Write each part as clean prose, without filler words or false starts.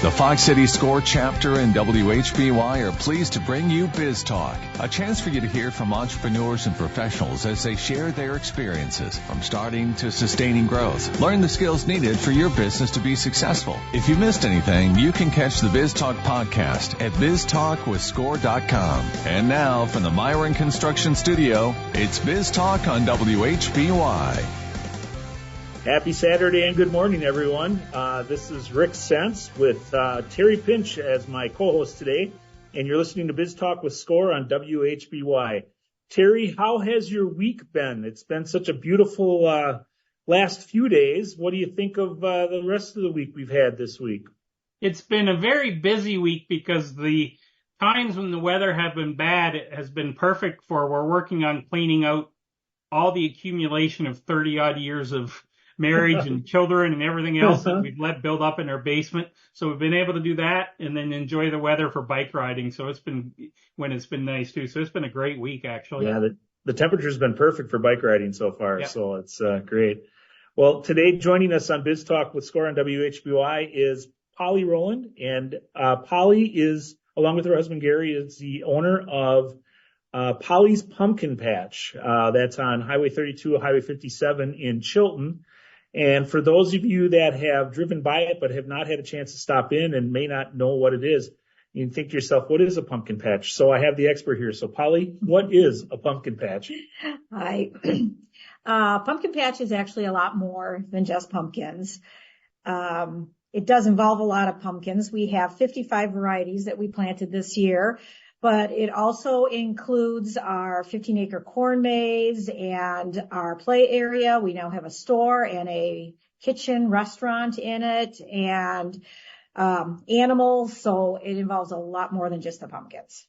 The Fox City SCORE chapter and WHBY are pleased to bring you Biz Talk, a chance for you to hear from entrepreneurs and professionals as they share their experiences from starting to sustaining growth. Learn the skills needed for your business to be successful. If you missed anything, you can catch the Biz Talk podcast at biztalkwithscore.com. And now from the Myron Construction Studio, it's Biz Talk on WHBY. Happy Saturday and good morning, everyone. This is Rick Sense with Terry Pinch as my co-host today, and you're listening to Biz Talk with Score on WHBY. Terry, how has your week been? It's been such a beautiful last few days. What do you think of the rest of the week we've had this week? It's been a very busy week because the times when the weather have been bad, it has been perfect for we're working on cleaning out all the accumulation of 30-odd years of marriage and children and everything else that we've let build up in our basement. So we've been able to do that and then enjoy the weather for bike riding. So it's been nice too. So it's been a great week, actually. Yeah, the temperature's been perfect for bike riding so far. Yep. So it's great. Well, today joining us on Biz Talk with Score on WHBY is Polly Rolland. And Polly is, along with her husband Gary, is the owner of Polly's Pumpkin Patch. That's on Highway 32, Highway 57 in Chilton. And for those of you that have driven by it but have not had a chance to stop in and may not know what it is, you can think to yourself, what is a pumpkin patch? So I have the expert here. So Polly, what is a pumpkin patch? Hi. Pumpkin patch is actually a lot more than just pumpkins. It does involve a lot of pumpkins. We have 55 varieties that we planted this year. But it also includes our 15-acre corn maze and our play area. We now have a store and a kitchen restaurant in it and animals. So it involves a lot more than just the pumpkins.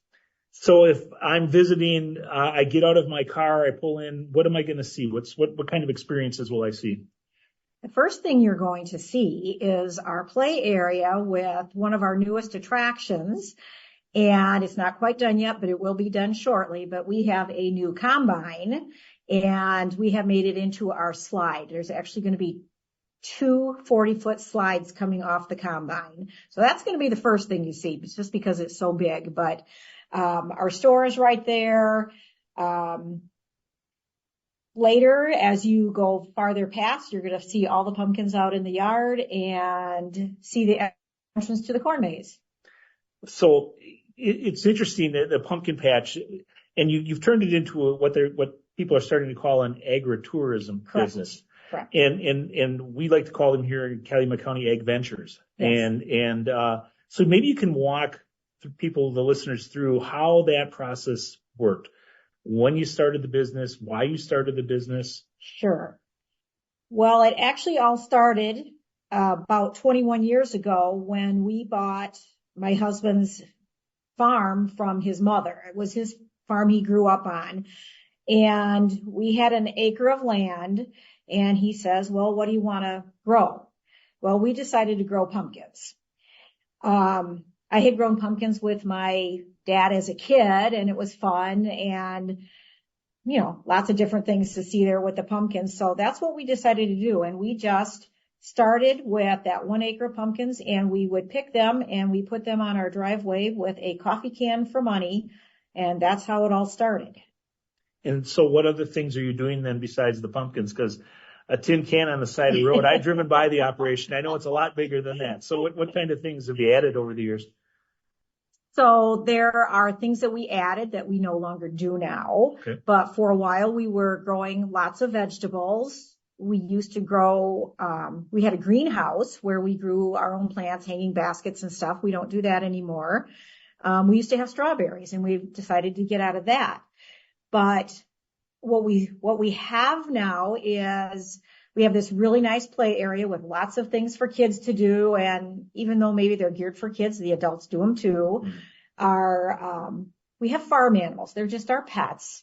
So if I'm visiting, I get out of my car, I pull in, what am I going to see? What kind of experiences will I see? The first thing you're going to see is our play area with one of our newest attractions. And it's not quite done yet, but it will be done shortly. But we have a new combine, and we have made it into our slide. There's actually going to be 2 40-foot slides coming off the combine. So that's going to be the first thing you see, just because it's so big. But our store is right there. Later, as you go farther past, you're going to see all the pumpkins out in the yard and see the entrance to the corn maze. So it's interesting that the pumpkin patch, and you've turned it into what people are starting to call an agritourism business. Correct. And we like to call them here in Calumet County Ag Ventures. Yes. And so maybe you can walk the listeners through how that process worked. When you started the business, why you started the business. Sure. Well, it actually all started about 21 years ago when we bought my husband's farm from his mother. It was his farm he grew up on. And we had an acre of land. And he says, well, what do you want to grow? Well, we decided to grow pumpkins. I had grown pumpkins with my dad as a kid, and it was fun. And, lots of different things to see there with the pumpkins. So that's what we decided to do. And we just started with that 1 acre of pumpkins, and we would pick them and we put them on our driveway with a coffee can for money. And that's how it all started. And so what other things are you doing then besides the pumpkins? Because a tin can on the side of the road, I've driven by the operation. I know it's a lot bigger than that. So what kind of things have you added over the years? So there are things that we added that we no longer do now. Okay. But for a while we were growing lots of vegetables. We used to grow, we had a greenhouse where we grew our own plants, hanging baskets and stuff. We don't do that anymore. We used to have strawberries, and we decided to get out of that. But what we have now is we have this really nice play area with lots of things for kids to do. And even though maybe they're geared for kids, the adults do them too. We have farm animals. They're just our pets.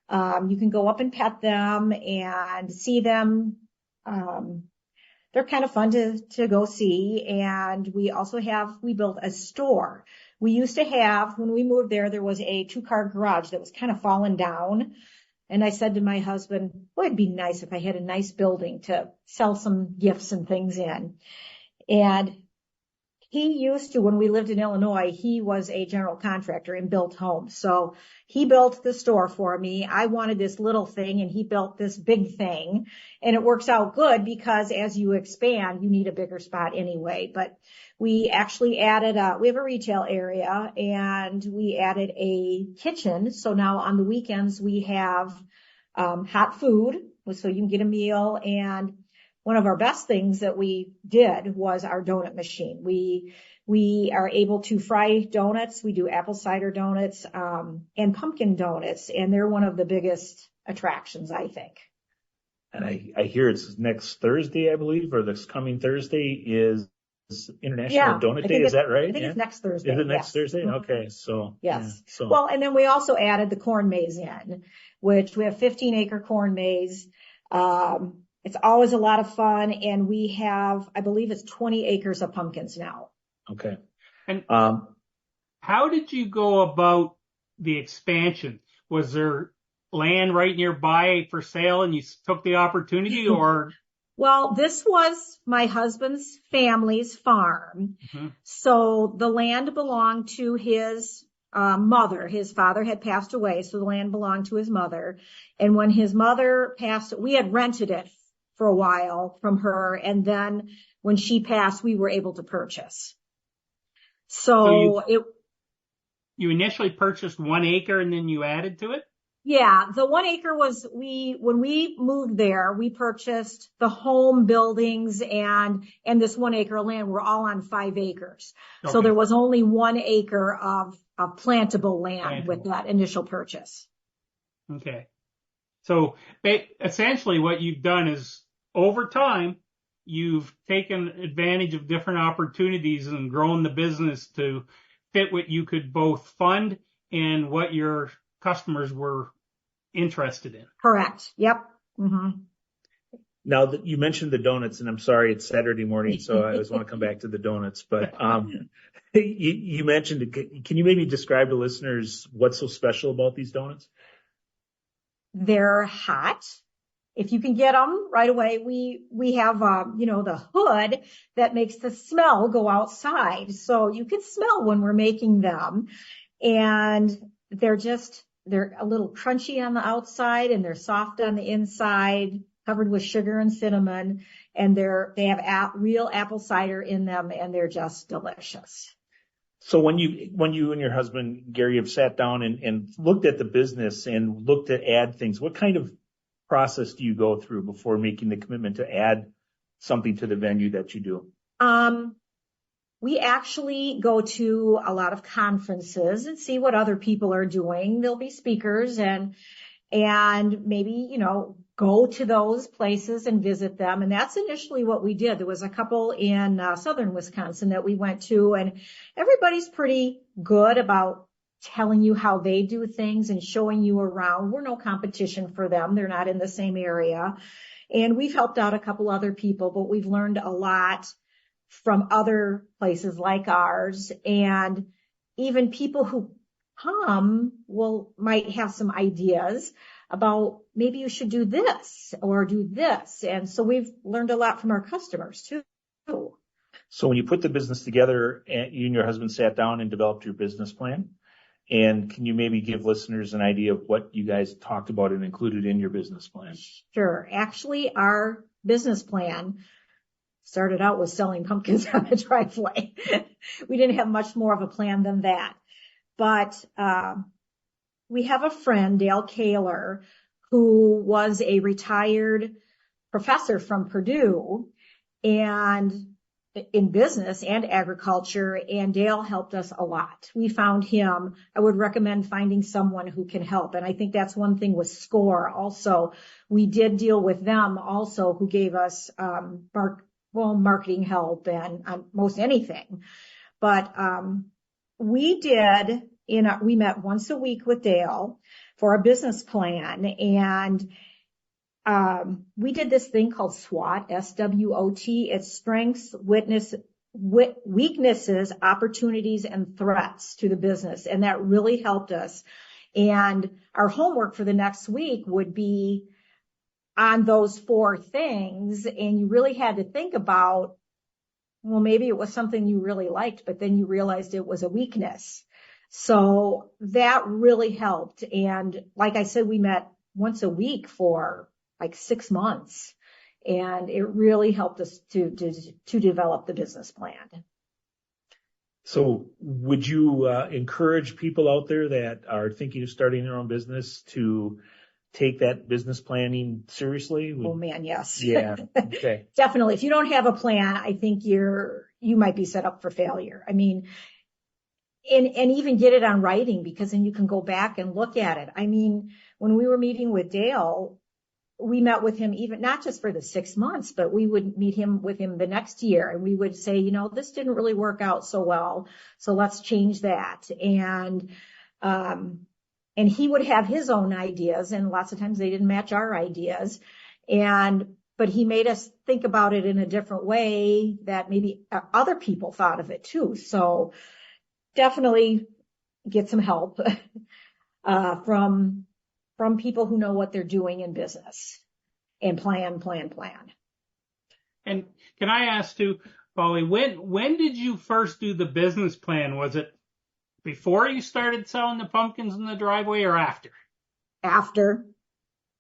You can go up and pet them and see them. They're kind of fun to go see. And we also we built a store. We used to have, when we moved there was a 2-car garage that was kind of fallen down. And I said to my husband, well, it'd be nice if I had a nice building to sell some gifts and things in. And He used to, when we lived in Illinois, he was a general contractor and built homes. So he built the store for me. I wanted this little thing and he built this big thing. And it works out good because as you expand, you need a bigger spot anyway. But we actually added we have a retail area and we added a kitchen. So now on the weekends we have hot food so you can get a meal. And one of our best things that we did was our donut machine. We are able to fry donuts. We do apple cider donuts, and pumpkin donuts. And they're one of the biggest attractions, I think. And I hear it's next Thursday, I believe, or this coming Thursday is International Donut Day. Is that right? I think it's next Thursday. Is it next Thursday? Okay. So. Yes. Yeah, so. Well, and then we also added the corn maze in, which we have 15-acre corn maze. It's always a lot of fun, and we have, I believe it's 20 acres of pumpkins now. Okay. And how did you go about the expansion? Was there land right nearby for sale and you took the opportunity, or? Well, this was my husband's family's farm. Mm-hmm. So the land belonged to his mother. His father had passed away, so the land belonged to his mother. And when his mother passed, we had rented it for a while from her, and then when she passed, we were able to purchase. So you initially purchased 1 acre and then you added to it? Yeah, the 1 acre was when we moved there, we purchased the home buildings and this 1 acre of land were all on 5 acres. Okay. So there was only 1 acre of plantable land with that initial purchase. Okay. So essentially what you've done is over time, you've taken advantage of different opportunities and grown the business to fit what you could both fund and what your customers were interested in. Correct. Yep. Mm-hmm. Now you mentioned the donuts, and I'm sorry, it's Saturday morning, so I always want to come back to the donuts. But you mentioned it. Can you maybe describe to listeners what's so special about these donuts? They're hot. If you can get them right away, we have, the hood that makes the smell go outside. So you can smell when we're making them. And they're a little crunchy on the outside and they're soft on the inside, covered with sugar and cinnamon. And they have real apple cider in them and they're just delicious. So when you and your husband, Gary, have sat down and looked at the business and looked to add things, what kind of process do you go through before making the commitment to add something to the venue that you do? We actually go to a lot of conferences and see what other people are doing. There'll be speakers and maybe, go to those places and visit them. And that's initially what we did. There was a couple in southern Wisconsin that we went to, and everybody's pretty good about telling you how they do things and showing you around. We're no competition for them. They're not in the same area. And we've helped out a couple other people, but we've learned a lot from other places like ours. And even people who come might have some ideas about maybe you should do this or do this. And so we've learned a lot from our customers too. So when you put the business together, you and your husband sat down and developed your business plan. And can you maybe give listeners an idea of what you guys talked about and included in your business plan? Sure. Actually, our business plan started out with selling pumpkins on the driveway. We didn't have much more of a plan than that. But we have a friend, Dale Kaler, who was a retired professor from Purdue and in business and agriculture, and Dale helped us a lot. We found him. I would recommend finding someone who can help. And I think that's one thing with SCORE also. We did deal with them also, who gave us marketing help and most anything. But we met once a week with Dale for a business plan, and we did this thing called SWOT, SWOT. It's strengths, weaknesses, opportunities, and threats to the business. And that really helped us. And our homework for the next week would be on those 4 things. And you really had to think about well, maybe it was something you really liked, but then you realized it was a weakness. So that really helped. And like I said, we met once a week for like 6 months, and it really helped us to develop the business plan. So would you encourage people out there that are thinking of starting their own business to take that business planning seriously? Oh man, yes. Yeah. Okay. Definitely. If you don't have a plan, I think you might be set up for failure. I mean, and even get it on writing, because then you can go back and look at it. I mean, when we were meeting with Dale, we met with him even not just for the 6 months, but we would meet with him the next year, and we would say, this didn't really work out so well, so let's change that. And he would have his own ideas, and lots of times they didn't match our ideas. But he made us think about it in a different way that maybe other people thought of it too. So definitely get some help from people who know what they're doing in business, and plan. And can I ask too, Polly, when did you first do the business plan? Was it before you started selling the pumpkins in the driveway or after? After.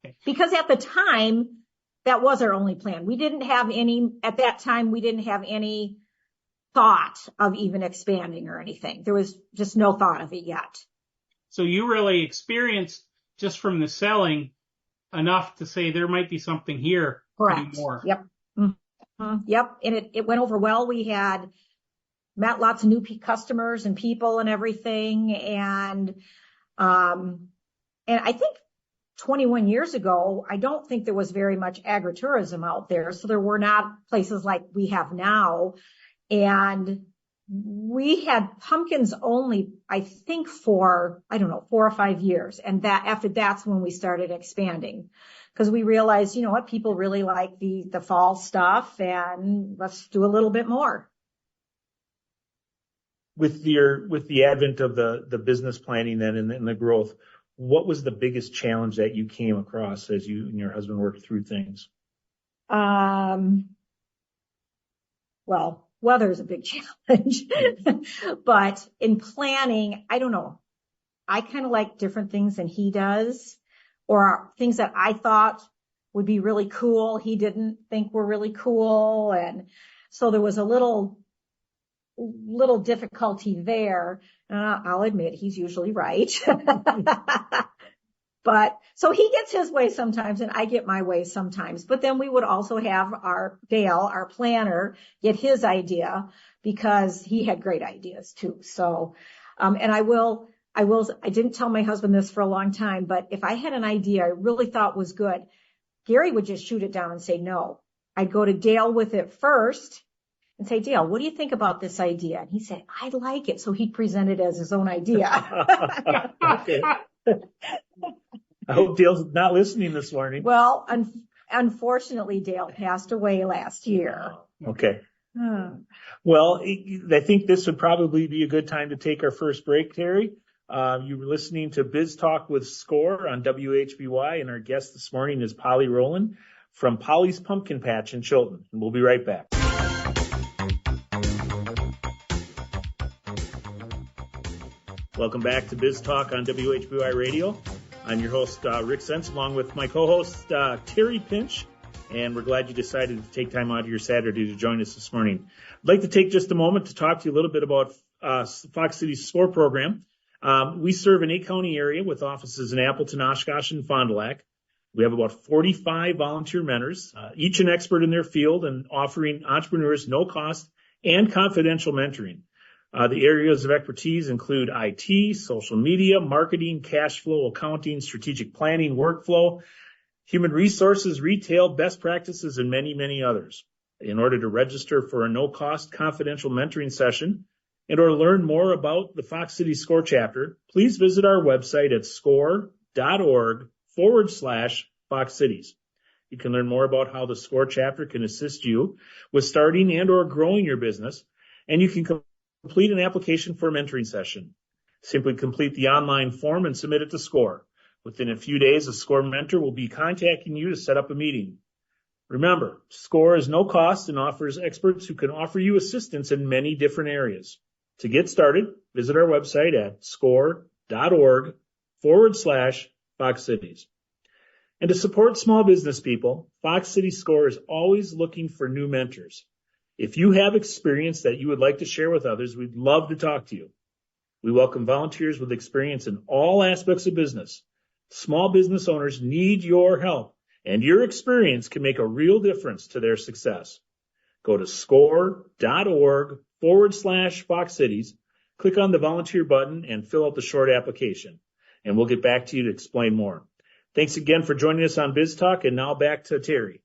Okay. Because at the time, that was our only plan. At that time, we didn't have any thought of even expanding or anything. There was just no thought of it yet. So you really experienced just from the selling enough to say there might be something here. Correct. More. Yep. Mm-hmm. Yep. And it went over well. We had met lots of new customers and people and everything. And I think 21 years ago, I don't think there was very much agritourism out there. So there were not places like we have now. And we had pumpkins only, I think, for, 4 or 5 years. And that's when we started expanding, because we realized, what, people really like the fall stuff, and let's do a little bit more. With the advent of the business planning then and the growth, what was the biggest challenge that you came across as you and your husband worked through things? Well, weather is a big challenge, but in planning, I don't know. I kind of like different things than he does, or things that I thought would be really cool. He didn't think were really cool. And so there was a little difficulty there. I'll admit he's usually right. But so he gets his way sometimes and I get my way sometimes. But then we would also have Dale, our planner, get his idea, because he had great ideas too. So, and I didn't tell my husband this for a long time, but if I had an idea I really thought was good, Gary would just shoot it down and say no. I'd go to Dale with it first and say, Dale, what do you think about this idea? And he'd say, I like it. So he'd present it as his own idea. Okay. I hope Dale's not listening this morning. Well, unfortunately, Dale passed away last year. Okay. Well, I think this would probably be a good time to take our first break, Terry. You were listening to Biz Talk with SCORE on WHBY, and our guest this morning is Polly Rolland from Polly's Pumpkin Patch in Chilton. And we'll be right back. Welcome back to Biz Talk on WHBY Radio. I'm your host, Rick Sense, along with my co-host, Terry Pinch, and we're glad you decided to take time out of your Saturday to join us this morning. I'd like to take just a moment to talk to you a little bit about Fox City's SCORE program. We serve an 8-county area with offices in Appleton, Oshkosh, and Fond du Lac. We have about 45 volunteer mentors, each an expert in their field and offering entrepreneurs no-cost and confidential mentoring. The areas of expertise include IT, social media, marketing, cash flow, accounting, strategic planning, workflow, human resources, retail, best practices, and many, many others. In order to register for a no-cost confidential mentoring session and or learn more about the Fox City SCORE chapter, please visit our website at score.org/Fox Cities. You can learn more about how the SCORE chapter can assist you with starting and or growing your business, and you can complete an application for a mentoring session. Simply complete the online form and submit it to SCORE. Within a few days, a SCORE mentor will be contacting you to set up a meeting. Remember, SCORE is no cost and offers experts who can offer you assistance in many different areas. To get started, visit our website at score.org/Fox Cities. And to support small business people, Fox City SCORE is always looking for new mentors. If you have experience that you would like to share with others, we'd love to talk to you. We welcome volunteers with experience in all aspects of business. Small business owners need your help, and your experience can make a real difference to their success. Go to score.org/Fox Cities, click on the volunteer button, and fill out the short application. And we'll get back to you to explain more. Thanks again for joining us on Biz Talk, and now back to Terry.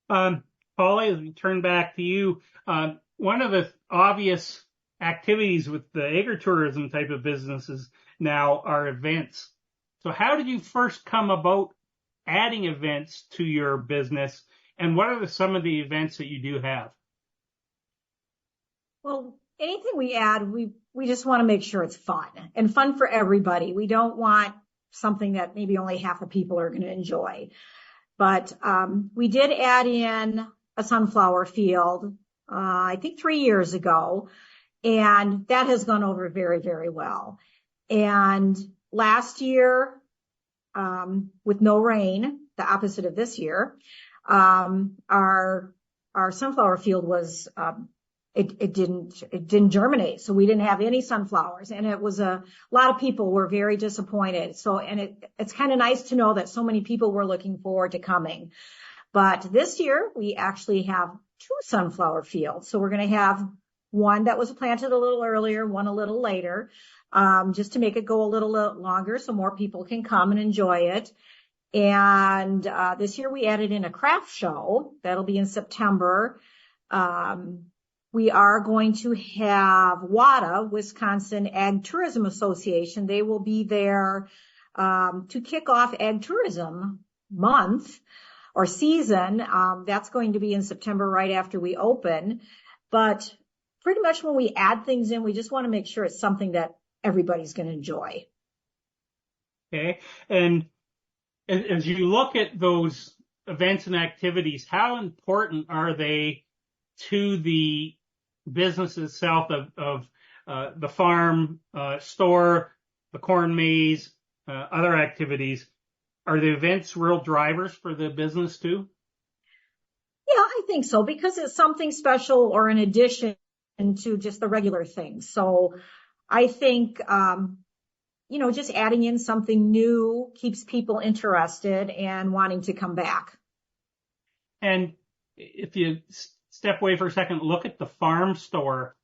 Polly, as we turn back to you, one of the obvious activities with the agritourism type of businesses now are events. So how did you first come about adding events to your business, and what are some of the events that you do have? Well, anything we add, we just want to make sure it's fun and fun for everybody. We don't want something that maybe only half the people are going to enjoy. But we did add in a sunflower field, I think 3 years ago, and that has gone over very, very well. And last year, with no rain, the opposite of this year, our sunflower field was, it didn't germinate. So we didn't have any sunflowers, and it was a lot of people were very disappointed. So, and it's kind of nice to know that so many people were looking forward to coming. But this year we actually have 2 sunflower fields. So we're going to have one that was planted a little earlier, one a little later, just to make it go a little longer so more people can come and enjoy it. And this year we added in a craft show. That'll be in September. We are going to have WATA, Wisconsin Ag Tourism Association. They will be there to kick off Ag Tourism Month or season. That's going to be in September right after we open. But pretty much when we add things in, we just want to make sure it's something that everybody's going to enjoy. Okay. And as you look at those events and activities, how important are they to the business itself of the farm, store, the corn maze, other activities? Are the events real drivers for the business too? Yeah, I think so, because it's something special or in addition to just the regular things. So I think, just adding in something new keeps people interested and wanting to come back. And if you step away for a second, look at the farm store,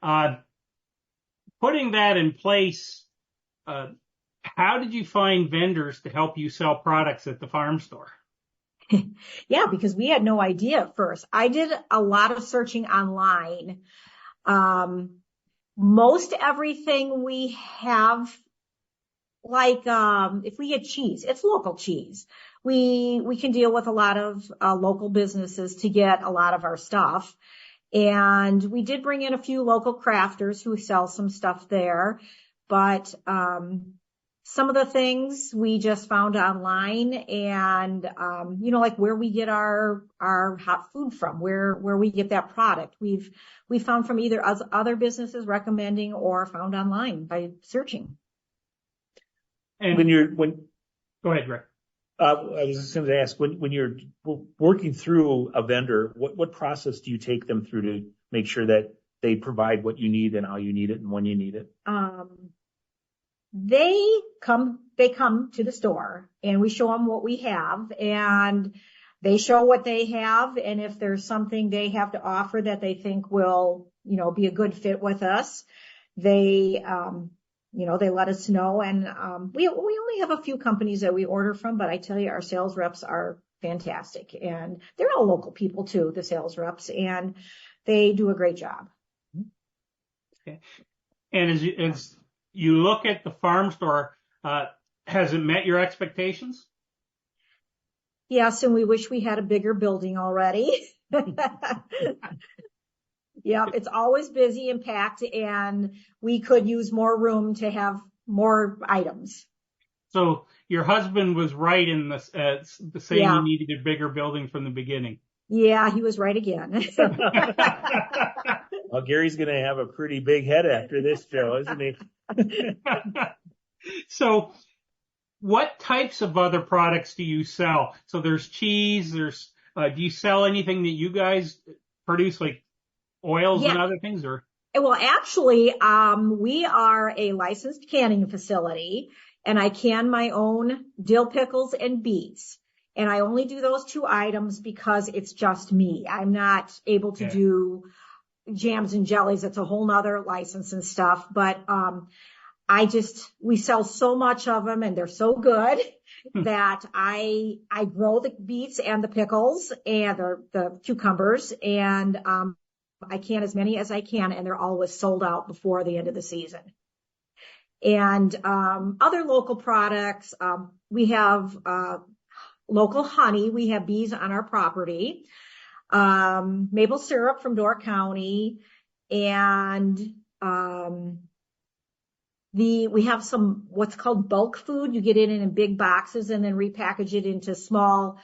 putting that in place, how did you find vendors to help you sell products at the farm store? Yeah, because we had no idea at first. I did a lot of searching online. Most everything we have, like, if we get cheese, it's local cheese. We can deal with a lot of local businesses to get a lot of our stuff. And we did bring in a few local crafters who sell some stuff there. But some of the things we just found online, and like where we get our hot food from, where we get that product, we found from either other businesses recommending or found online by searching. And go ahead, Greg. I was just going to ask, when you're working through a vendor, what process do you take them through to make sure that they provide what you need and how you need it and when you need it? They come to the store and we show them what we have, and they show what they have. And if there's something they have to offer that they think will, be a good fit with us, they let us know. And we only have a few companies that we order from, but I tell you, our sales reps are fantastic, and they're all local people too, the sales reps, and they do a great job. Okay. And as you look at the farm store, has it met your expectations? Yes, and we wish we had a bigger building already. Yeah, it's always busy and packed, and we could use more room to have more items. So your husband was right in the saying Yeah. you needed a bigger building from the beginning. Yeah, he was right again. Well, Gary's going to have a pretty big head after this, Joe, isn't he? So what types of other products do you sell? So there's cheese, do you sell anything that you guys produce, like oils and Yeah. other things, or? Well, actually, we are a licensed canning facility, and I can my own dill pickles and beets. And I only do those 2 items because it's just me. I'm not able to do jams and jellies. It's a whole nother license and stuff. But, we sell so much of them and they're so good that I grow the beets and the pickles and the cucumbers, and, I can as many as I can, and they're always sold out before the end of the season. And, other local products, we have, local honey. We have bees on our property. Maple syrup from Door County, and, we have some what's called bulk food. You get it in big boxes and then repackage it into small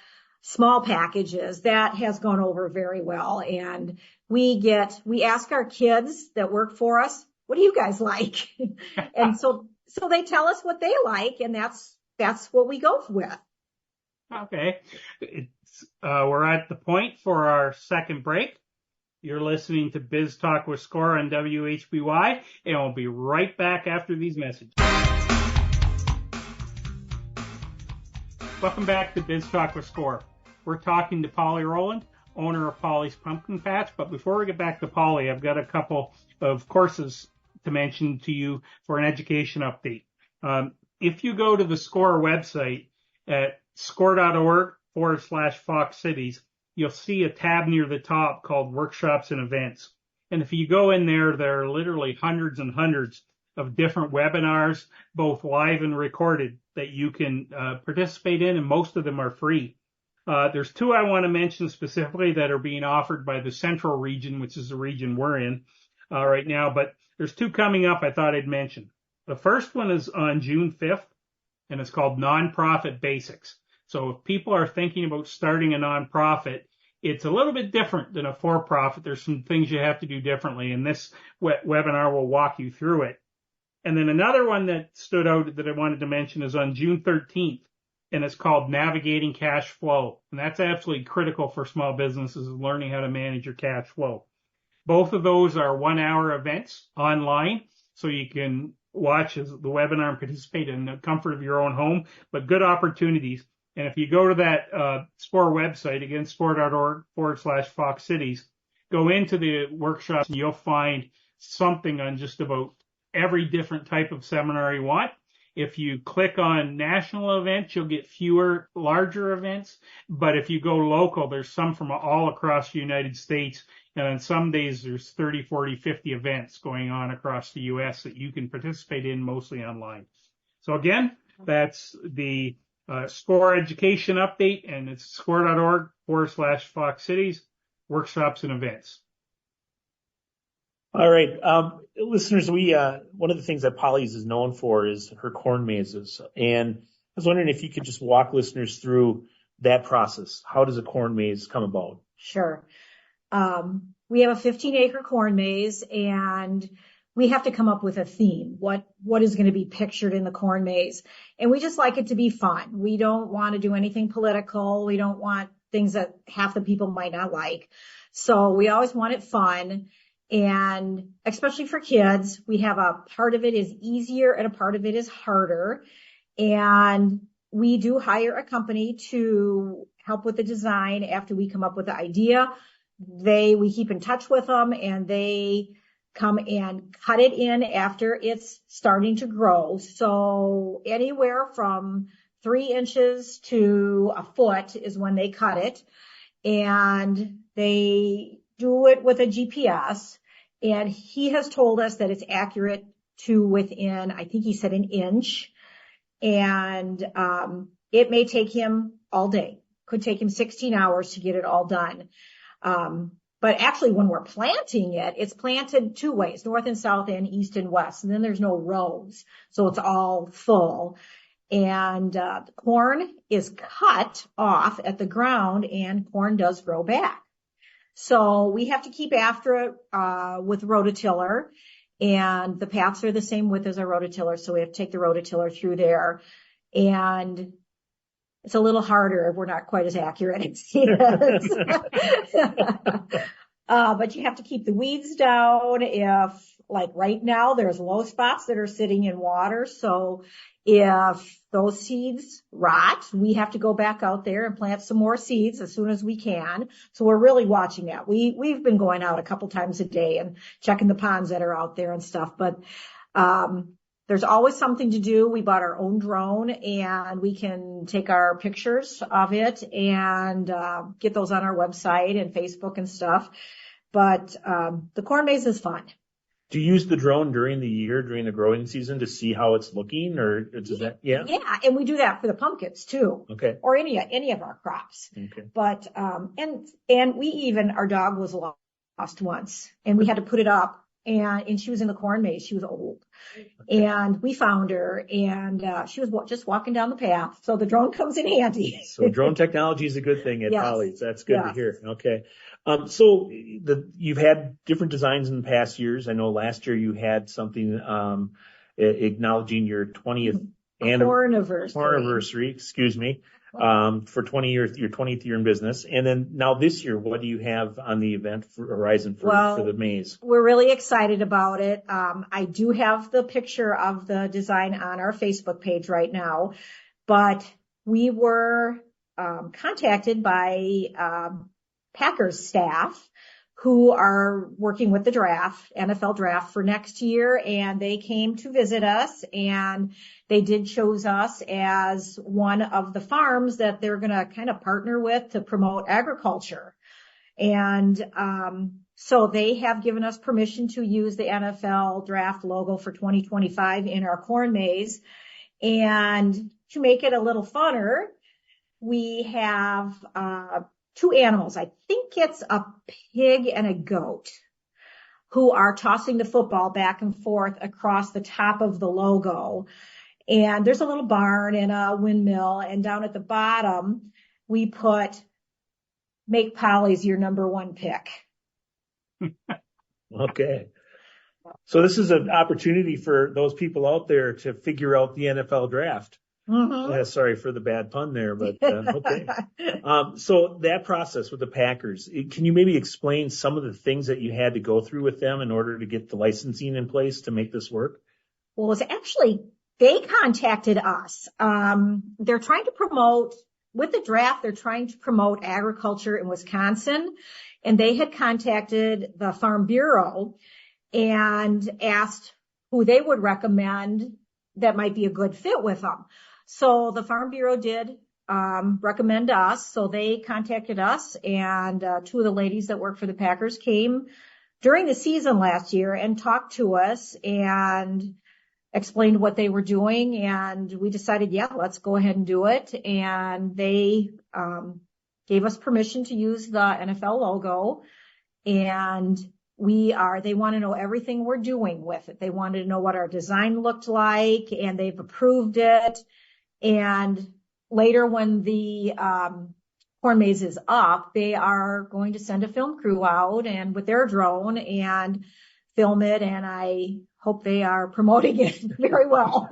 packages. That has gone over very well. And we ask our kids that work for us, what do you guys like? And so they tell us what they like, and that's what we go with. Okay. We're at the point for our second break. You're listening to Biz Talk with Score on WHBY, and we'll be right back after these messages. Welcome back to Biz Talk with Score. We're talking to Polly Rolland, owner of Polly's Pumpkin Patch. But before we get back to Polly, I've got a couple of courses to mention to you for an education update. If you go to the Score website at score.org/Fox Cities, you'll see a tab near the top called Workshops and Events. And if you go in there, there are literally hundreds and hundreds of different webinars, both live and recorded, that you can participate in, and most of them are free. There's 2 I want to mention specifically that are being offered by the Central region, which is the region we're in right now, but there's 2 coming up I thought I'd mention. The first one is on June 5th, and it's called Nonprofit Basics. So if people are thinking about starting a nonprofit, it's a little bit different than a for-profit. There's some things you have to do differently, and this webinar will walk you through it. And then another one that stood out that I wanted to mention is on June 13th, and it's called Navigating Cash Flow. And that's absolutely critical for small businesses, learning how to manage your cash flow. Both of those are 1-hour events online, so you can watch the webinar and participate in the comfort of your own home, but good opportunities. And if you go to that SCORE website, again, score.org/Fox Cities, go into the workshops and you'll find something on just about every different type of seminar you want. If you click on national events, you'll get fewer larger events. But if you go local, there's some from all across the United States. And on some days, there's 30, 40, 50 events going on across the U.S. that you can participate in, mostly online. So again, that's the SCORE education update, and it's score.org/Fox Cities, workshops and events. All right. Listeners, one of the things that Polly's is known for is her corn mazes. And I was wondering if you could just walk listeners through that process. How does a corn maze come about? Sure. We have a 15-acre corn maze, and we have to come up with a theme. What is going to be pictured in the corn maze? And we just like it to be fun. We don't want to do anything political. We don't want things that half the people might not like. So we always want it fun. And especially for kids, we have a part of it is easier and a part of it is harder. And we do hire a company to help with the design after we come up with the idea. We keep in touch with them, and they come and cut it in after it's starting to grow. So anywhere from 3 inches to a foot is when they cut it. And they do it with a GPS. And he has told us that it's accurate to within, I think he said, 1 inch. And it may take him all day. Could take him 16 hours to get it all done. But actually, when we're planting it, it's planted 2 ways, north and south and east and west. And then there's no rows. So it's all full. And the corn is cut off at the ground, and corn does grow back. So we have to keep after it with rototiller, and the paths are the same width as our rototiller, so we have to take the rototiller through there. And it's a little harder if we're not quite as accurate as he is. But you have to keep the weeds down. If, like right now, there's low spots that are sitting in water. So if those seeds rot, we have to go back out there and plant some more seeds as soon as we can. So we're really watching that. We've been going out a couple times a day and checking the ponds that are out there and stuff. But, there's always something to do. We bought our own drone, and we can take our pictures of it and get those on our website and Facebook and stuff. But the corn maze is fun. Do you use the drone during the year, during the growing season, to see how it's looking, or does that? Yeah. Yeah, and we do that for the pumpkins too. Okay. Or any of our crops. Okay. But and we even, our dog was lost once, and we had to put it up. And she was in the corn maze. She was old. Okay. And we found her, and she was just walking down the path. So the drone comes in handy. So drone technology is a good thing at Polly's. That's good to hear. Okay. So you've had different designs in the past years. I know last year you had something acknowledging your 20th anniversary, excuse me, for 20 years, your 20th year in business. And then now this year, what do you have on the event horizon for the maze? We're really excited about it. I do have the picture of the design on our Facebook page right now, but we were contacted by Packers staff who are working with the NFL draft for next year, and they came to visit us, and they did choose us as one of the farms that they're going to kind of partner with to promote agriculture. And so they have given us permission to use the NFL draft logo for 2025 in our corn maze. And to make it a little funner, we have two animals. I think it's a pig and a goat who are tossing the football back and forth across the top of the logo. And there's a little barn and a windmill. And down at the bottom, we put, "Make Polly's your number one pick." Okay. So this is an opportunity for those people out there to figure out the NFL draft. Mm-hmm. Yeah, sorry for the bad pun there, but okay. So that process with the Packers, can you maybe explain some of the things that you had to go through with them in order to get the licensing in place to make this work? Well, it's actually, they contacted us. They're trying to promote, with the draft, they're trying to promote agriculture in Wisconsin, and they had contacted the Farm Bureau and asked who they would recommend that might be a good fit with them. So the Farm Bureau did recommend us. So they contacted us, and two of the ladies that work for the Packers came during the season last year and talked to us and explained what they were doing. And we decided, let's go ahead and do it. And they gave us permission to use the NFL logo. And they want to know everything we're doing with it. They wanted to know what our design looked like, and they've approved it. And later, when the corn maze is up, they are going to send a film crew out and with their drone and film it. And I hope they are promoting it very well.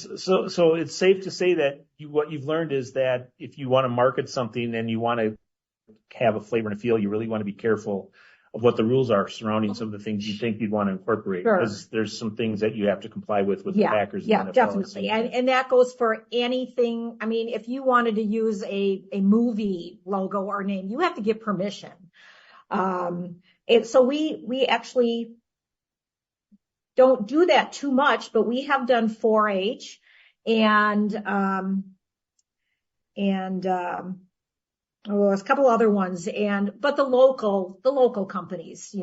So it's safe to say that what you've learned is that if you want to market something and you want to have a flavor and a feel, you really want to be careful of what the rules are surrounding some of the things you think you'd want to incorporate. Sure. Because there's some things that you have to comply with the Packers. Yeah, definitely. And that goes for anything. I mean, if you wanted to use a movie logo or name, you have to get permission. So we actually don't do that too much, but we have done 4-H and there's a couple other ones, but the local companies,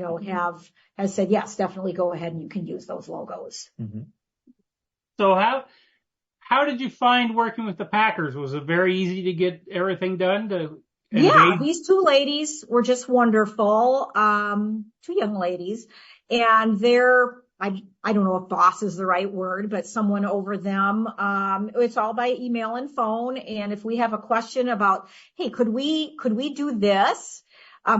has said, yes, definitely go ahead and you can use those logos. Mm-hmm. So how did you find working with the Packers? Was it very easy to get everything done? These two ladies were just wonderful. Two young ladies, and they're I don't know if boss is the right word, but someone over them. It's all by email and phone. And if we have a question about, hey, could we do this?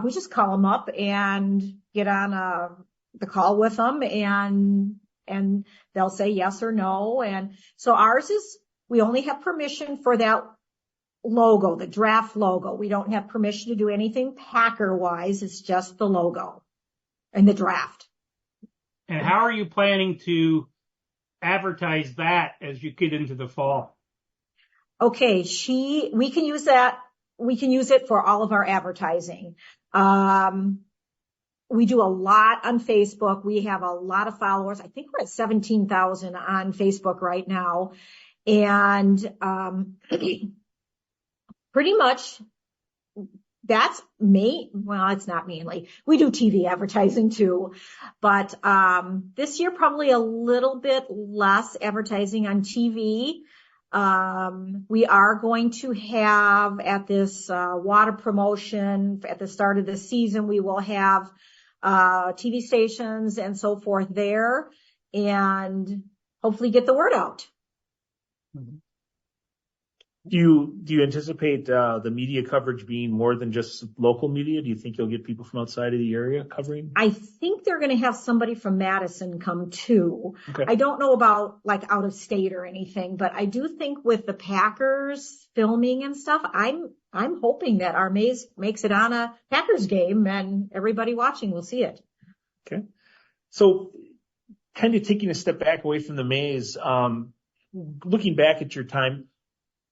We just call them up and get on the call with them, and they'll say yes or no. And so ours is, we only have permission for that logo, the draft logo. We don't have permission to do anything Packer wise. It's just the logo and the draft. And how are you planning to advertise that as you get into the fall? Okay, we can use that. We can use it for all of our advertising. We do a lot on Facebook. We have a lot of followers. I think we're at 17,000 on Facebook right now. And, pretty much that's well, it's not mainly. We do TV advertising too, but, this year probably a little bit less advertising on TV. We are going to have at this, water promotion at the start of the season, we will have, TV stations and so forth there, and hopefully get the word out. Mm-hmm. Do you anticipate the media coverage being more than just local media? Do you think you'll get people from outside of the area covering? I think they're going to have somebody from Madison come too. Okay. I don't know about like out of state or anything, but I do think with the Packers filming and stuff, I'm hoping that our Maze makes it on a Packers game and everybody watching will see it. Okay. So kind of taking a step back away from the Maze, looking back at your time,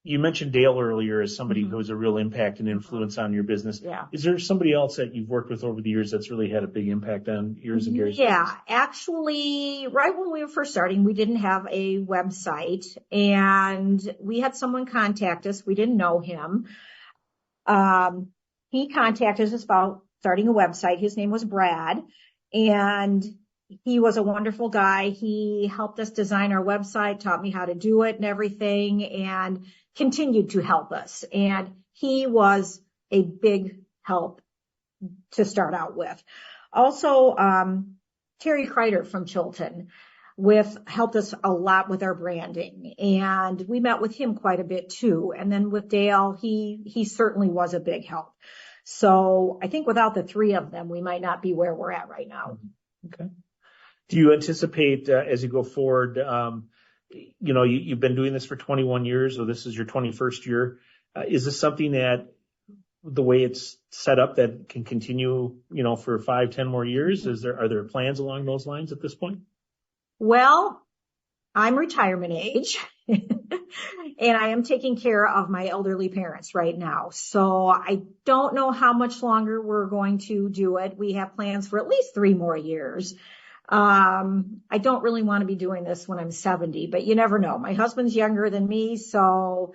you mentioned Dale earlier as somebody who has a real impact and influence on your business. Yeah. Is there somebody else that you've worked with over the years that's really had a big impact on yours and Gary's Yeah, business? actually, right when we were first starting, we didn't have a website, and we had someone contact us. We didn't know him. He contacted us about starting a website. His name was Brad, and he was a wonderful guy. He helped us design our website, taught me how to do it and everything, and continued to help us. And he was a big help to start out with. Also, Terry Kreider from Chilton helped us a lot with our branding, and we met with him quite a bit too. And then with Dale, he certainly was a big help. So I think without the three of them, we might not be where we're at right now. Okay. Do you anticipate, as you go forward, you've been doing this for 21 years, so this is your 21st year. Is this something that the way it's set up that can continue, for 5-10 more years? Are there plans along those lines at this point? Well, I'm retirement age and I am taking care of my elderly parents right now. So I don't know how much longer we're going to do it. We have plans for at least 3 more years. I don't really want to be doing this when I'm 70, but you never know. My husband's younger than me, so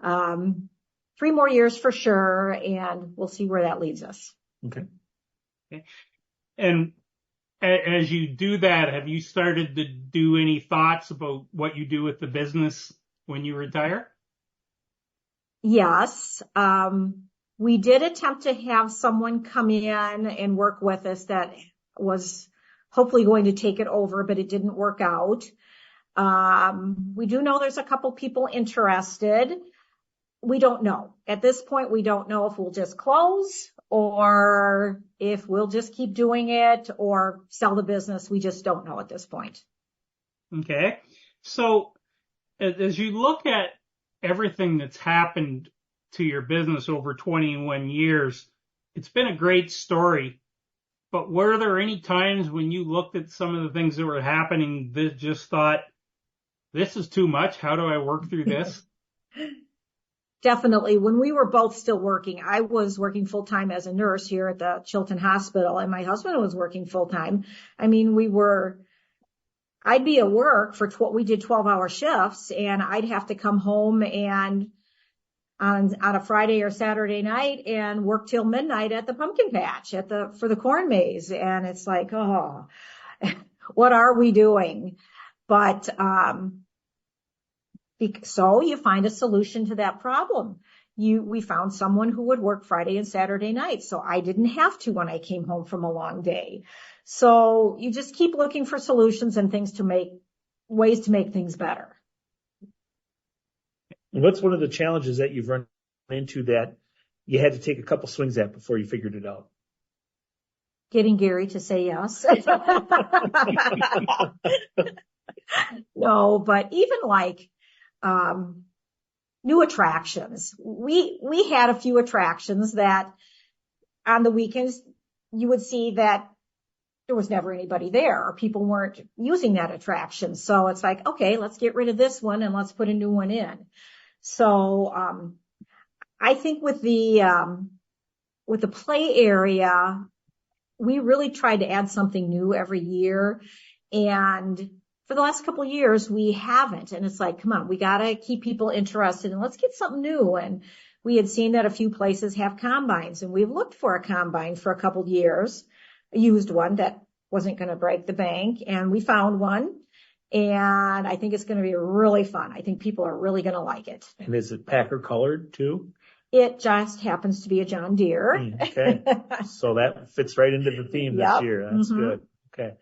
3 more years for sure, and we'll see where that leads us. Okay. And as you do that, have you started to do any thoughts about what you do with the business when you retire? Yes. We did attempt to have someone come in and work with us that was hopefully going to take it over, but it didn't work out. We do know there's a couple people interested. We don't know. At this point, we don't know if we'll just close or if we'll just keep doing it or sell the business. We just don't know at this point. Okay. So as you look at everything that's happened to your business over 21 years, it's been a great story. But were there any times when you looked at some of the things that were happening that just thought, this is too much? How do I work through this? Definitely. When we were both still working, I was working full time as a nurse here at the Chilton Hospital, and my husband was working full time. I mean, I'd be at work we did 12-hour shifts, and I'd have to come home and on a Friday or Saturday night and work till midnight at the pumpkin patch for the corn maze. And it's like, oh, what are we doing? But, so you find a solution to that problem. We found someone who would work Friday and Saturday nights, so I didn't have to when I came home from a long day. So you just keep looking for solutions and ways to make things better. What's one of the challenges that you've run into that you had to take a couple swings at before you figured it out? Getting Gary to say yes. No, but even like, new attractions. We had a few attractions that on the weekends you would see that there was never anybody there or people weren't using that attraction. So it's like, okay, let's get rid of this one and let's put a new one in. So, I think with the play area, we really tried to add something new every year. And for the last couple of years, we haven't. And it's like, come on, we got to keep people interested and let's get something new. And we had seen that a few places have combines, and we've looked for a combine for a couple of years, a used one that wasn't going to break the bank. And we found one, and I think it's going to be really fun. I think people are really going to like it. And is it Packer colored too? It just happens to be a John Deere. Okay. So that fits right into the theme this year. That's good. Okay.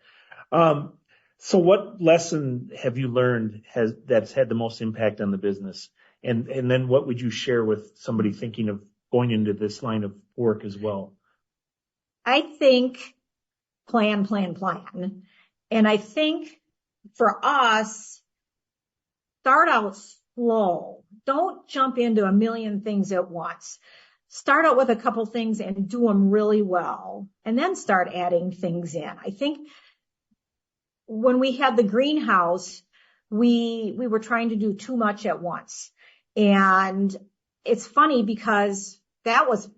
So what lesson have you learned that's had the most impact on the business? And then what would you share with somebody thinking of going into this line of work as well? I think plan. And I think for us, start out slow. Don't jump into a million things at once. Start out with a couple things and do them really well, and then start adding things in. I think when we had the greenhouse, we were trying to do too much at once. And it's funny because that was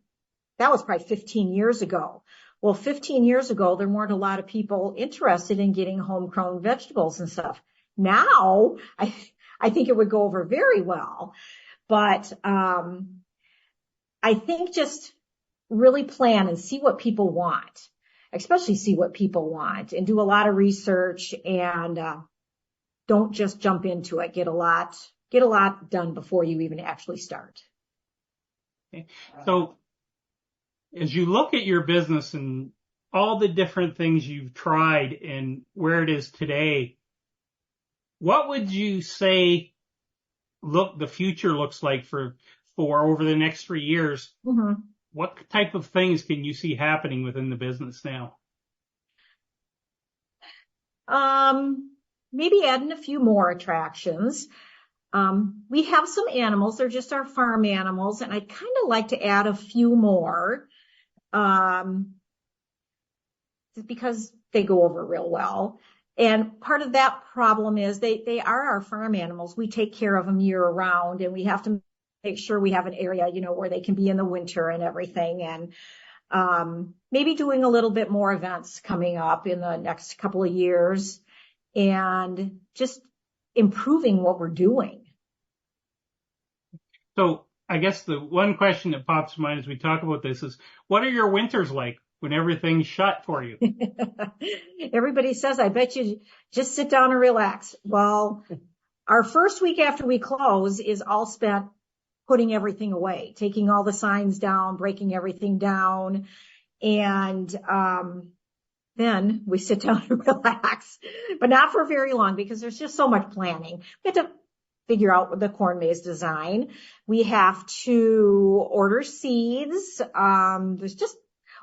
probably 15 years ago. Well, 15 years ago, there weren't a lot of people interested in getting homegrown vegetables and stuff. Now, I think it would go over very well. But I think just really plan and see what people want, especially see what people want, and do a lot of research, and don't just jump into it. Get a lot done before you even actually start. Okay. So as you look at your business and all the different things you've tried and where it is today, what would you say the future looks like for over the next 3 years? Mm-hmm. What type of things can you see happening within the business now? Maybe adding a few more attractions. We have some animals. They're just our farm animals, and I'd kind of like to add a few more, because they go over real well. And part of that problem is they are our farm animals. We take care of them year round, and we have to make sure we have an area, where they can be in the winter and everything. And maybe doing a little bit more events coming up in the next couple of years, and just improving what we're doing. So I guess the one question that pops to mind as we talk about this is, what are your winters like when everything's shut for you? Everybody says, I bet you just sit down and relax. Well, our first week after we close is all spent putting everything away, taking all the signs down, breaking everything down. And then we sit down and relax, but not for very long because there's just so much planning. We have to figure out the corn maze design. We have to order seeds. There's just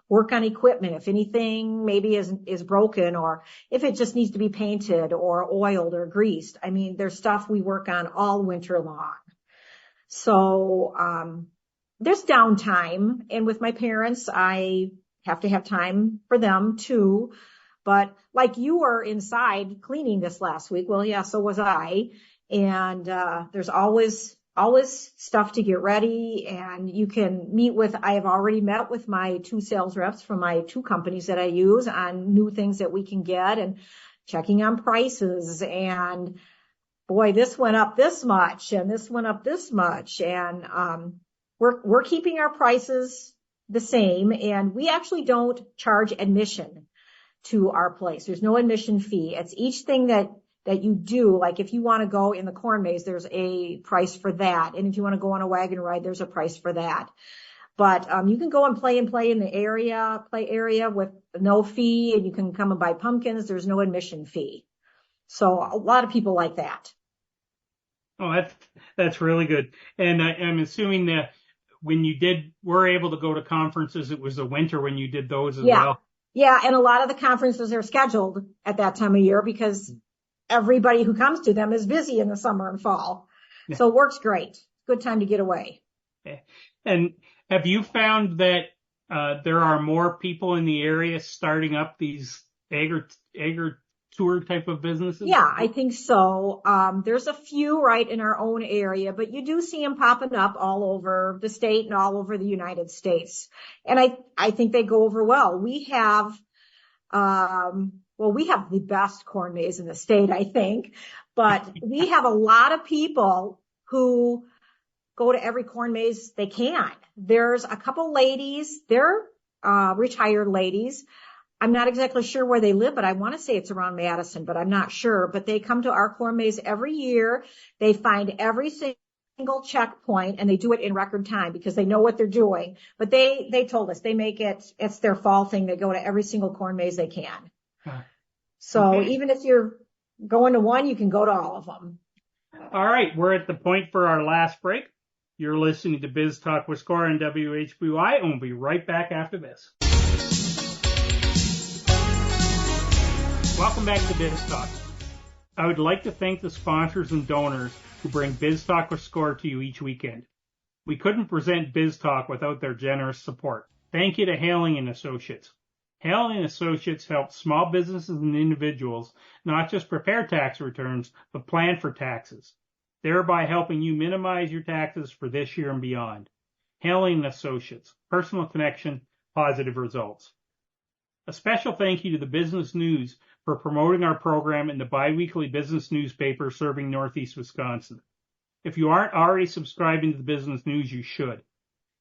work on equipment. If anything maybe is broken, or if it just needs to be painted or oiled or greased. I mean, there's stuff we work on all winter long. So, there's downtime, and with my parents, I have to have time for them too. But like you were inside cleaning this last week. Well, yeah, so was I. And, there's always stuff to get ready, and you can I have already met with my 2 sales reps from my 2 companies that I use on new things that we can get, and checking on prices. And boy, this went up this much and this went up this much. And, we're keeping our prices the same, and we actually don't charge admission to our place. There's no admission fee. It's each thing that you do. Like if you want to go in the corn maze, there's a price for that. And if you want to go on a wagon ride, there's a price for that. But you can go and play in the play area with no fee, and you can come and buy pumpkins. There's no admission fee. So a lot of people like that. Oh, that's really good. And I'm assuming that when you were able to go to conferences, it was the winter when you did those as well. Yeah, and a lot of the conferences are scheduled at that time of year because everybody who comes to them is busy in the summer and fall. Yeah. So it works great. Good time to get away. Okay. And have you found that there are more people in the area starting up these agri-tour type of businesses? Yeah, I think so. There's a few right in our own area, but you do see them popping up all over the state and all over the United States. And I think they go over well. We have the best corn maze in the state, I think, but we have a lot of people who go to every corn maze they can. There's a couple ladies, they're retired ladies. I'm not exactly sure where they live, but I want to say it's around Madison, but I'm not sure. But they come to our corn maze every year. They find every single checkpoint, and they do it in record time because they know what they're doing. But they told us they make it's their fall thing. They go to every single corn maze they can. So even if you're going to one, you can go to all of them. All right. We're at the point for our last break. You're listening to Biz Talk with Score on WHBY, and we'll be right back after this. Welcome back to Biz Talk. I would like to thank the sponsors and donors who bring Biz Talk with Score to you each weekend. We couldn't present Biz Talk without their generous support. Thank you to Hailing & Associates. Hailing & Associates helps small businesses and individuals not just prepare tax returns, but plan for taxes, thereby helping you minimize your taxes for this year and beyond. Hailing & Associates, personal connection, positive results. A special thank you to the Business News for promoting our program in the biweekly business newspaper serving Northeast Wisconsin. If you aren't already subscribing to the Business News, you should.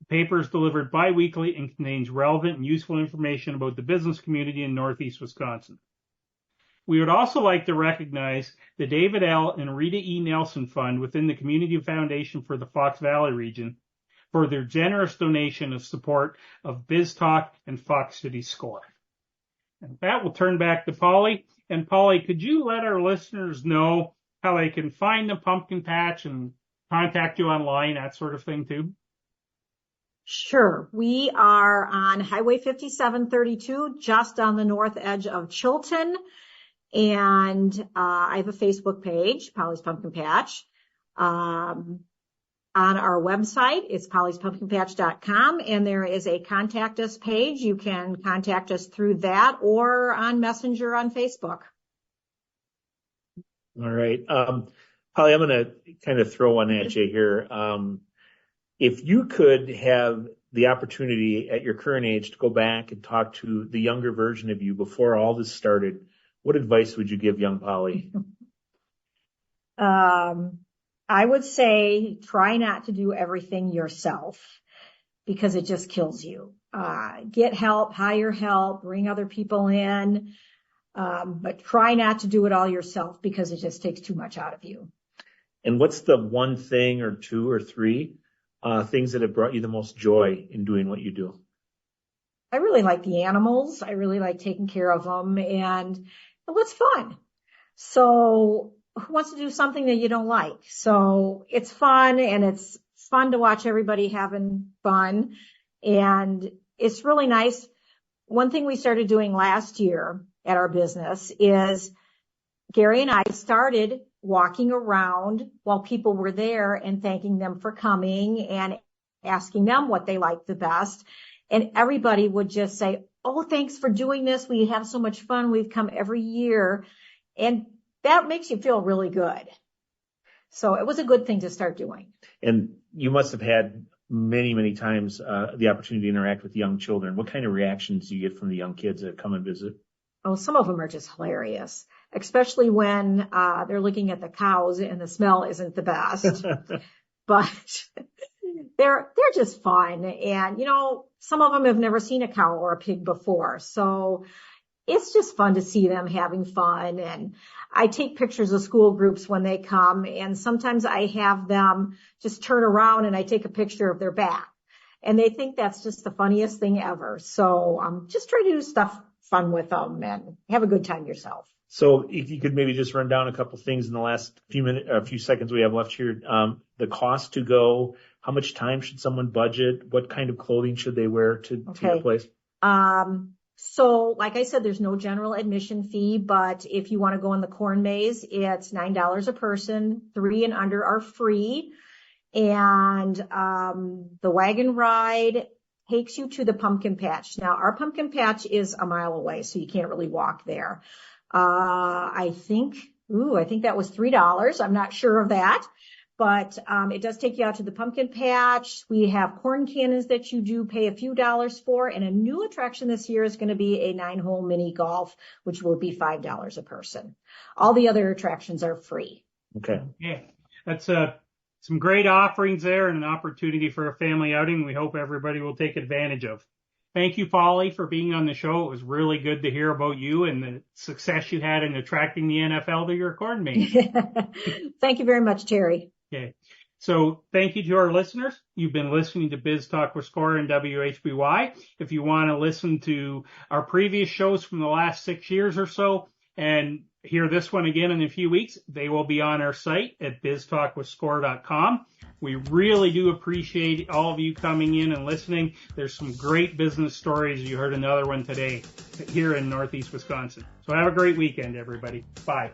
The paper is delivered biweekly and contains relevant and useful information about the business community in Northeast Wisconsin. We would also like to recognize the David L. and Rita E. Nelson Fund within the Community Foundation for the Fox Valley region for their generous donation of support of Biz Talk and Fox City Score. And that will turn back to Polly. And Polly, could you let our listeners know how they can find the pumpkin patch and contact you online, that sort of thing too? Sure. We are on Highway 5732, just on the north edge of Chilton. And I have a Facebook page, Polly's Pumpkin Patch. On our website, it's pollyspunpkinpatch.com, and there is a contact us page. You can contact us through that or on Messenger on Facebook. All right. Polly, I'm going to kind of throw one at you here. If you could have the opportunity at your current age to go back and talk to the younger version of you before all this started, what advice would you give young Polly? I would say try not to do everything yourself because it just kills you. Get help, hire help, bring other people in, but try not to do it all yourself because it just takes too much out of you. And what's the one thing or two or three things that have brought you the most joy in doing what you do? I really like the animals. I really like taking care of them, and it's fun. So who wants to do something that you don't like? So it's fun, and it's fun to watch everybody having fun. And it's really nice. One thing we started doing last year at our business is Gary and I started walking around while people were there and thanking them for coming and asking them what they liked the best. And everybody would just say, "Oh, thanks for doing this. We have so much fun. We've come every year." And that makes you feel really good. So it was a good thing to start doing. And you must have had many, many times the opportunity to interact with young children. What kind of reactions do you get from the young kids that come and visit? Oh, some of them are just hilarious, especially when they're looking at the cows and the smell isn't the best. But they're just fun. And, some of them have never seen a cow or a pig before. So it's just fun to see them having fun. And I take pictures of school groups when they come, and sometimes I have them just turn around and I take a picture of their back. and they think that's just the funniest thing ever. So just try to do stuff fun with them and have a good time yourself. So if you could maybe just run down a couple things in the last few seconds we have left here. The cost to go, how much time should someone budget? What kind of clothing should they wear to your place? So like I said, there's no general admission fee, but if you want to go in the corn maze, it's $9 a person. 3 and under are free. And the wagon ride takes you to the pumpkin patch. Now, our pumpkin patch is a mile away, so you can't really walk there. I think that was $3. I'm not sure of that, but it does take you out to the pumpkin patch. We have corn cannons that you do pay a few dollars for, and a new attraction this year is going to be a 9-hole mini golf, which will be $5 a person. All the other attractions are free. Okay. Yeah, that's some great offerings there and an opportunity for a family outing we hope everybody will take advantage of. Thank you, Polly, for being on the show. It was really good to hear about you and the success you had in attracting the NFL to your corn maze. Thank you very much, Terry. Okay. So thank you to our listeners. You've been listening to Biz Talk with Score and WHBY. If you want to listen to our previous shows from the last 6 years or so and hear this one again in a few weeks, they will be on our site at biztalkwithscore.com. We really do appreciate all of you coming in and listening. There's some great business stories. You heard another one today here in Northeast Wisconsin. So have a great weekend, everybody. Bye.